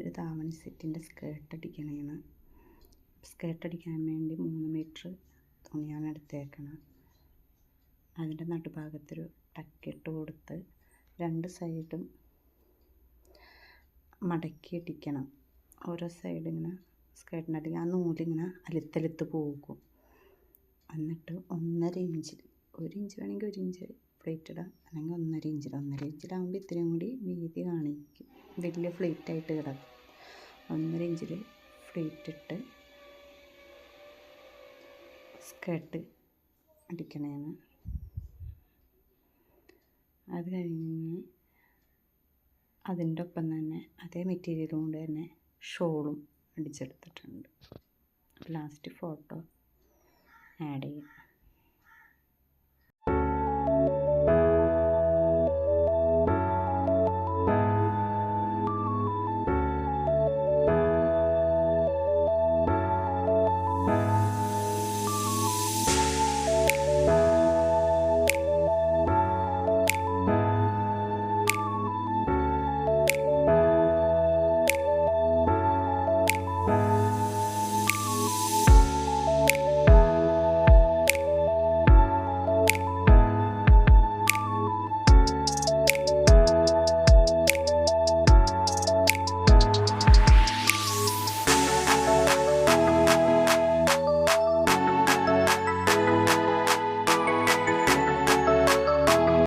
ഒരു ധാവണി സെറ്റിൻ്റെ skirt അടിക്കണേണ്. Skirt അടിക്കാൻ വേണ്ടി 3 മീറ്റർ തുണിയാണ് എടുത്തേക്കണം. അതിൻ്റെ നടുഭാഗത്തൊരു ടക്കിട്ട് കൊടുത്ത് 2 സൈഡും മടക്കി അടിക്കണം. ഓരോ സൈഡിങ്ങനെ സ്കേർട്ടിനടിക്കുക, ആ നൂലിങ്ങനെ അലുത്തലുത്ത് പോകും. എന്നിട്ട് 1.5 ഇഞ്ചിൽ, 1 ഇഞ്ച് വേണമെങ്കിൽ 1 ഇഞ്ച് പ്ലേറ്റ് ഇടാം, അല്ലെങ്കിൽ 1.5 ഇഞ്ചിൽ. 1.5 ഇഞ്ചിലാകുമ്പോൾ ഇത്രയും കൂടി വീതി കാണിക്കും, വലിയ ഫ്ലേറ്റായിട്ട് കിടക്കും. 1.5 ഇഞ്ചിൽ ഫ്ലേറ്റ് ഇട്ട് സ്കേർട്ട് അടിക്കണേന്ന്. അത് കഴിഞ്ഞ് അതിൻ്റെ ഒപ്പം തന്നെ അതേ മെറ്റീരിയൽ കൊണ്ട് തന്നെ ഷോളും അടിച്ചെടുത്തിട്ടുണ്ട്. ലാസ്റ്റ് ഫോട്ടോ ആഡ് ചെയ്യും.